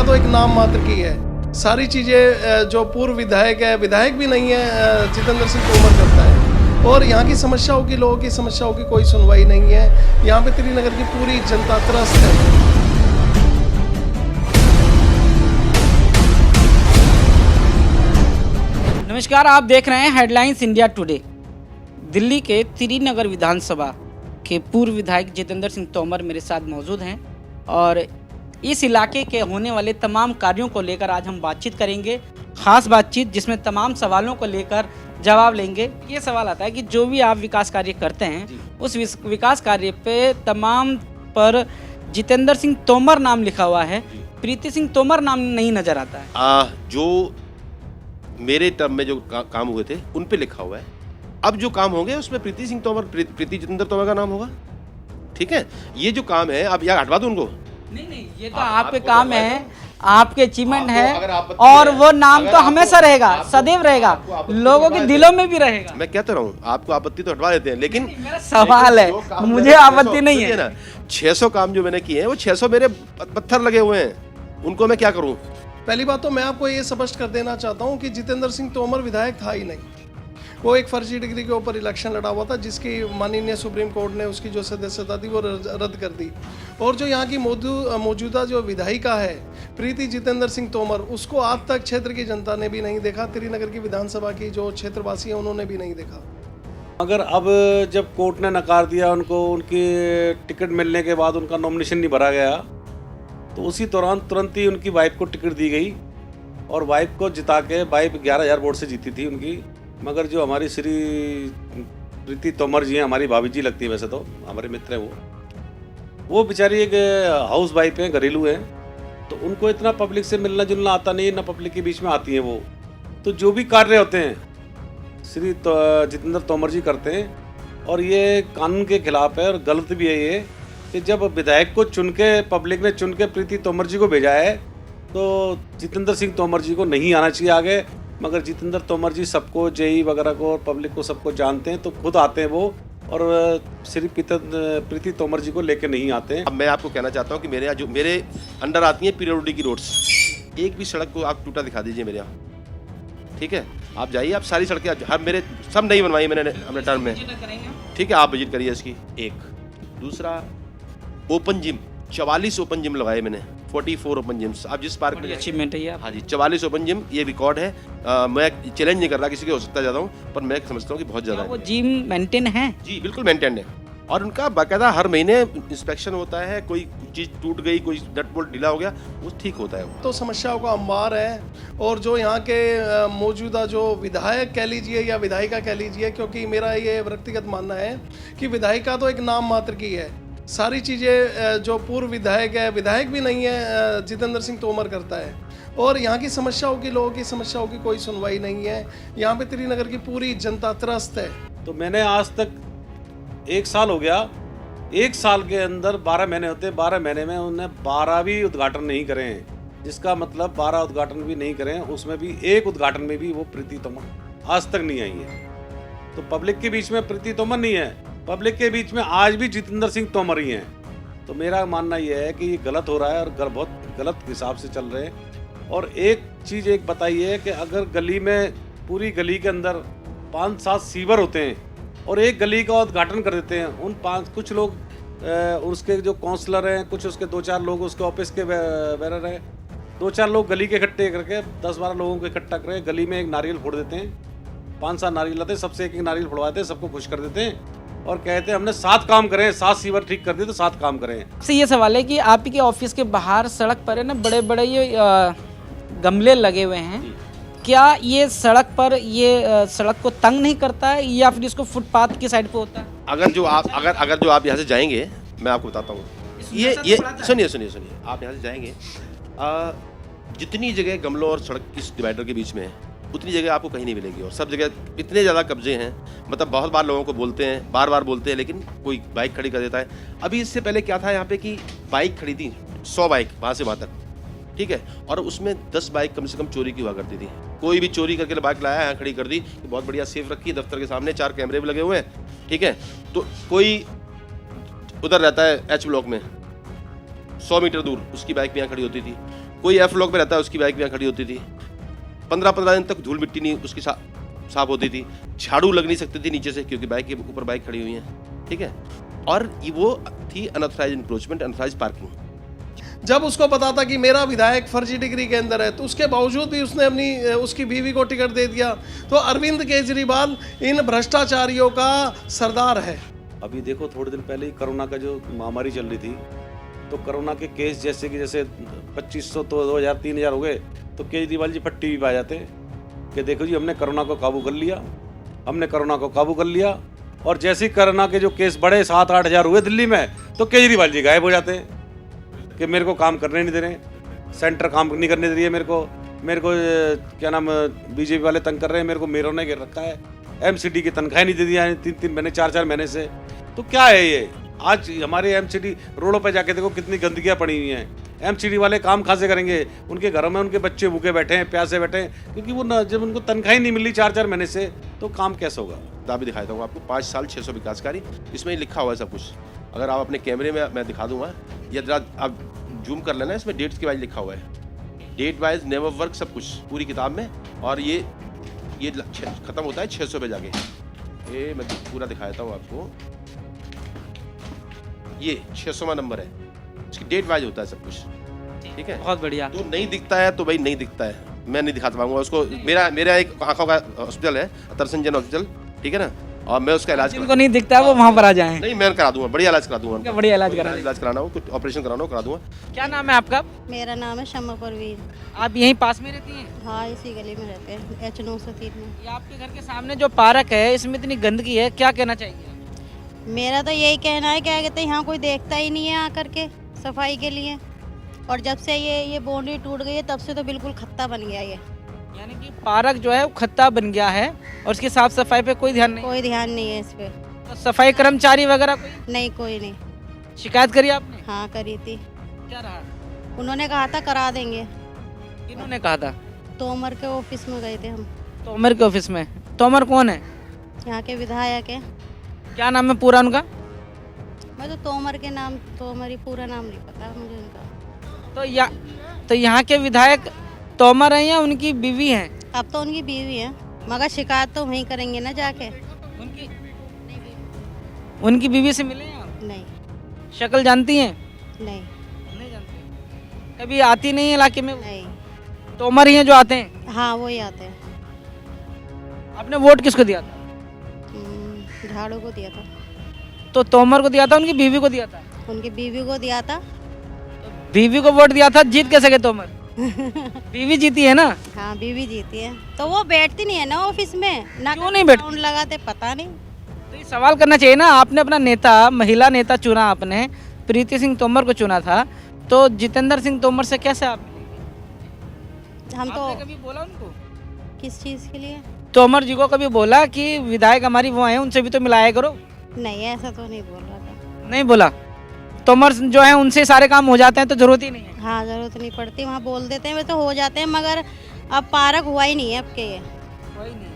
तो एक नाम मात्र की है। सारी चीज़ें जो पूर्व विधायक है, विधायक भी नहीं है, जितेंद्र सिंह तोमर करता है। और यहाँ की समस्याओं की, लोगों की समस्याओं की कोई सुनवाई नहीं है। यहाँ पे त्रिनगर की पूरी जनता त्रस्त है। नमस्कार, आप देख रहे हैं हेडलाइंस इंडिया टुडे। दिल्ली के त्रिनगर विधानसभा के पूर्व विधायक जितेंद्र सिंह तोमर मेरे साथ मौजूद हैं और इस इलाके के होने वाले तमाम कार्यों को लेकर आज हम बातचीत करेंगे। खास बातचीत जिसमें तमाम सवालों को लेकर जवाब लेंगे। ये सवाल आता है कि जो भी आप विकास कार्य करते हैं उस विकास कार्य पे तमाम पर जितेंद्र सिंह तोमर नाम लिखा हुआ है, प्रीति सिंह तोमर नाम नहीं नजर आता है। जो मेरे टर्म में जो काम हुए थे उन पे लिखा हुआ है। अब जो काम होंगे उसमें प्रीति सिंह तोमर, प्रीति जितेंद्र तोमर का नाम होगा। ठीक है, ये जो काम है अब यार हटवा दो उनको। नहीं, ये तो आपके काम है, आपके अचीवमेंट है और वो नाम तो हमेशा रहेगा, सदैव रहेगा, लोगों के दिलों में भी रहेगा। मैं कहता रहा हूँ आपको आपत्ति तो हटवा देते हैं, लेकिन मेरा सवाल है, मुझे आपत्ति नहीं है ना। 600 काम जो मैंने किए हैं वो 600 मेरे पत्थर लगे हुए हैं, उनको मैं क्या करूँ। पहली बात तो मैं आपको ये स्पष्ट कर देना चाहता हूँ कि जितेंद्र सिंह तोमर विधायक था ही नहीं। वो एक फर्जी डिग्री के ऊपर इलेक्शन लड़ा हुआ था, जिसकी माननीय सुप्रीम कोर्ट ने उसकी जो सदस्यता थी वो रद्द कर दी। और जो यहाँ की मौजूदा जो विधायिका है प्रीति जितेंद्र सिंह तोमर, उसको आज तक क्षेत्र की जनता ने भी नहीं देखा। त्रिनगर की विधानसभा की जो क्षेत्रवासी हैं उन्होंने भी नहीं देखा। मगर अब जब कोर्ट ने नकार दिया उनको, उनकी टिकट मिलने के बाद उनका नॉमिनेशन नहीं भरा गया, तो उसी दौरान तुरंत ही उनकी वाइफ को टिकट दी गई और वाइफ को जिता के, वाइफ 11,000 वोट से जीती थी उनकी। मगर जो हमारी श्री प्रीति तोमर जी हैं, हमारी भाभी जी लगती है, वैसे तो हमारे मित्र हैं वो बेचारी एक हाउस वाइफ हैं, घरेलू हैं, तो उनको इतना पब्लिक से मिलना जुलना आता नहीं है, ना पब्लिक के बीच में आती हैं वो। तो जो भी कार्य होते हैं श्री जितेंद्र तोमर जी करते हैं और ये कानून के खिलाफ है और गलत भी है ये कि जब विधायक को चुन के, पब्लिक ने चुन के प्रीति तोमर जी को भेजा है तो जितेंद्र सिंह तोमर जी को नहीं आना चाहिए आगे। मगर जितेंद्र तोमर जी सबको, जेई वगैरह को और पब्लिक को सबको जानते हैं, तो खुद आते हैं वो और श्री प्रीति तोमर जी को लेके नहीं आते हैं। अब मैं आपको कहना चाहता हूँ कि मेरे यहाँ जो मेरे अंडर आती हैं पीडब्ल्यूडी की रोड्स, एक भी सड़क को आप टूटा दिखा दीजिए मेरे यहाँ। ठीक है, आप जाइए, आप सारी सड़कें हर मेरे सब नहीं बनवाई मैंने अपने टर्म में। ठीक है, आप विजिट करिए इसकी। एक दूसरा, ओपन जिम 44 ओपन जिम लगाए मैंने, 44 ओपन जिम्स। आप जिस पार्क में अचीवमेंट है ये। हाँ जी, 44 ओपन जिम, ये रिकॉर्ड है। मैं चैलेंज नहीं कर रहा किसी के, हो सकता है ज़्यादा हूँ, पर मैं समझता हूँ कि बहुत ज़्यादा है। वो जिम मेंटेन है? जी बिल्कुल मेंटेन है और उनका बाकायदा हर महीने इंस्पेक्शन होता है। कोई चीज़ टूट गई, कोई नट बोल्ट ढीला हो गया, वो ठीक होता है। तो समस्याओं का अंबार है। और जो यहाँ के मौजूदा जो विधायक कह लीजिए या विधायिका कह लीजिए, क्योंकि मेरा ये व्यक्तिगत मानना है कि विधायिका तो एक नाम मात्र की है। सारी चीज़ें जो पूर्व विधायक है, विधायक भी नहीं है, जितेंद्र सिंह तोमर करता है। और यहाँ की समस्याओं की, लोगों की समस्याओं की कोई सुनवाई नहीं है। यहाँ पे त्रिनगर की पूरी जनता त्रस्त है। तो मैंने आज तक 1 साल हो गया, 1 साल के अंदर 12 महीने होते हैं, 12 महीने में उन्होंने 12 भी उद्घाटन नहीं करे हैं। जिसका मतलब 12 उद्घाटन भी नहीं करे हैं, उसमें भी एक उद्घाटन में भी वो प्रीति तोमर आज तक नहीं आई है। तो पब्लिक के बीच में प्रीति तोमर नहीं है, पब्लिक के बीच में आज भी जितेंद्र सिंह तोमर ही हैं। तो मेरा मानना यह है कि ये गलत हो रहा है और बहुत गलत हिसाब से चल रहे हैं। और एक चीज़ एक बताइए कि अगर गली में, पूरी गली के अंदर 5-7 सीवर होते हैं और एक गली का उद्घाटन कर देते हैं, उन 5 कुछ लोग उसके जो काउंसलर हैं, कुछ उसके 2-4 लोग उसके ऑफिस के बेरर हैं, 2-4 लोग गली के इकट्ठे करके 10-12 लोगों को इकट्ठा करके गली में एक नारियल फोड़ देते हैं। 5-7 नारियल लाते हैं, सबसे एक नारियल फोड़वाते हैं, सबको खुश कर देते हैं और कहते हैं हमने 7 काम करे, 7 सीवर ठीक कर दिए तो 7 काम करें। आपसे ये सवाल है कि आपके ऑफिस के बाहर सड़क पर है ना, बड़े बड़े ये गमले लगे हुए हैं, क्या ये सड़क पर ये सड़क को तंग नहीं करता है या फिर इसको फुटपाथ की साइड पे होता है? अगर जो आप यहाँ से जाएंगे, मैं आपको बताता हूँ, ये सुनिए, आप यहाँ से जाएंगे, जितनी जगह गमलों और सड़क इस डिवाइडर के बीच में है, उतनी जगह आपको कहीं नहीं मिलेगी। और सब जगह इतने ज़्यादा कब्जे हैं, मतलब बहुत बार लोगों को बोलते हैं, बार बार बोलते हैं, लेकिन कोई बाइक खड़ी कर देता है। अभी इससे पहले क्या था यहाँ पे कि बाइक खड़ी थी, 100 बाइक वहाँ से वहाँ तक, ठीक है, और उसमें 10 बाइक कम से कम चोरी की हुआ करती थी। कोई भी चोरी करके बाइक लाया, यहाँ खड़ी कर दी, बहुत बढ़िया सेफ रखी, दफ्तर के सामने 4 कैमरे भी लगे हुए हैं, ठीक है। तो कोई उधर रहता है एच ब्लॉक में 100 मीटर दूर, उसकी बाइक भी यहाँ खड़ी होती थी। कोई एफ ब्लॉक में रहता है, उसकी बाइक यहाँ खड़ी होती थी, 15-15 दिन तक धूल मिट्टी नहीं उसकी साफ होती थी, झाड़ू लग नहीं सकती थी नीचे से क्योंकि बाइक के ऊपर बाइक खड़ी हुई है, ठीक है। और वो थी अनऑथराइज इंक्रोचमेंट, अनऑथराइज पार्किंग। जब उसको पता था कि मेरा विधायक फर्जी डिग्री के अंदर है, तो उसके बावजूद भी उसने उसकी बीवी को टिकट दे दिया। तो अरविंद केजरीवाल इन भ्रष्टाचारियों का सरदार है। अभी देखो, थोड़े दिन पहले ही कोरोना का जो महामारी चल रही थी, तो कोरोना के केस जैसे 2500 तो 2000 3000 हो गए, तो केजरीवाल जी फट्टी भी पा जाते कि देखो जी हमने कोरोना को काबू कर लिया, हमने कोरोना को काबू कर लिया। और जैसे ही कोरोना के जो केस बढ़े 7-8 हज़ार हुए दिल्ली में, तो केजरीवाल जी गायब हो जाते कि मेरे को काम करने नहीं दे रहे, सेंटर काम नहीं करने दे रही है मेरे को क्या नाम बीजेपी वाले तंग कर रहे हैं, मेरे को मेयरों ने घेर रखा है, एमसीडी की तनख्वाह नहीं दे दी है 3-3 महीने 4-4 महीने से। तो क्या है ये? आज हमारे एमसीडी रोडों पर जाके देखो कितनी गंदगियाँ पड़ी हुई हैं। एमसीडी वाले काम कहाँ से करेंगे? उनके घरों में उनके बच्चे भूखे बैठे हैं, प्यासे बैठे हैं, क्योंकि वो जब उनको तनख्वाह ही नहीं मिल रही 4-4 महीने से, तो काम कैसे होगा? दाबी दिखाता हूँ आपको, 5 साल 600 विकास कार्य, इसमें लिखा हुआ है सब कुछ। अगर आप अपने कैमरे में मैं दिखा दूंगा, या जरा आप जूम कर लेना, इसमें डेट्स के वाइज लिखा हुआ है, डेट वाइज नेवर वर्क, सब कुछ पूरी किताब में। और ये खत्म होता है 600 पे जाके। ये मैं पूरा दिखा देता हूँ आपको, ये 600वां नंबर है, इसकी डेट वाइज होता है सब कुछ, ठीक है। बहुत बढ़िया। तो नहीं दिखता है तो भाई नहीं दिखता है, मैं नहीं दिखा पाऊंगा उसको। मेरा एक आंखों का हॉस्पिटल है, दर्शन जन हॉस्पिटल, ठीक है ना, और मैं उसका इलाज जिनको नहीं दिखता है वो वहाँ पर आ जाएं। नहीं, मैं करा दूंगा, बढ़िया इलाज करा दूंगा उनका, बढ़िया इलाज करा इलाज कराना हो, कुछ ऑपरेशन कराना हो करा दूंगा। क्या नाम है आपका? मेरा नाम है शम्मा परवीन। आप यहीं पास में रहती हैं? हाँ, इसी गली में रहते हैं, H903 में। ये आपके घर के सामने जो पार्क है, इसमें इतनी गंदगी है, क्या कहना चाहिए? मेरा तो यही कहना है, क्या कहते हैं, यहाँ कोई देखता ही नहीं है आकर के सफाई के लिए। और जब से ये बाउंड्री टूट गई है, तब से तो बिल्कुल खत्ता बन गया ये। यानी कि पार्क जो है वो खत्ता बन गया है और उसकी साफ सफाई पे कोई ध्यान नहीं। कोई ध्यान नहीं है इस पे। तो सफाई कर्मचारी वगैरह कोई नहीं, कोई नहीं। शिकायत करी आपने? हाँ, करी थी। क्या रहा? उन्होंने कहा था करा देंगे। इन्होंने कहा था? तोमर के ऑफिस में गए थे हम। तोमर के ऑफिस में? तोमर कौन है? यहाँ के विधायक है। क्या नाम है पूरा उनका? मैं तो तोमर के नाम, तोमर ही पूरा नाम नहीं पता मुझे उनका। तो यहाँ के विधायक तोमर हैं या उनकी बीवी हैं? अब तो उनकी बीवी है, मगर शिकायत तो वहीं करेंगे ना जाके। उनकी बीवी से मिले हैं आप? नहीं। शक्ल जानती हैं? नहीं। नहीं जानती। कभी आती नहीं है इलाके में? नहीं। तोमर ही हैं जो आते हैं? हाँ, वो ही आते हैं। आपने वोट किसको दिया था? झाड़ू को दिया था। तो तोमर को दिया था, उनकी बीवी को दिया था? उनकी बीवी को दिया था। बीवी को वोट दिया था, जीत कैसे गए तोमर? बीवी जीती है ना? हाँ, बीवी जीती है, तो वो बैठती नहीं है ना ऑफिस में ना। क्यों नहीं बैठती? राउंड लगाते, पता नहीं। तो ये सवाल करना चाहिए ना, आपने अपना नेता, महिला नेता चुना, आपने प्रीति सिंह तोमर को चुना था, तो जितेंद्र सिंह तोमर से कैसे आप? हम तो आपने कभी बोला उनको? किस चीज़ के लिए? तोमर जी को कभी बोला कि विधायक हमारी वो हैं, उनसे भी तो मिलाया करो? नहीं, ऐसा तो नहीं बोल रहा था। नहीं बोला? तोमर जो है उनसे सारे काम हो जाते हैं तो जरूरत ही नहीं है? हाँ, जरूरत नहीं पड़ती, वहाँ बोल देते हैं वे तो हो जाते हैं, मगर अब पार्क हुआ ही नहीं है अब के ये। कोई नहीं।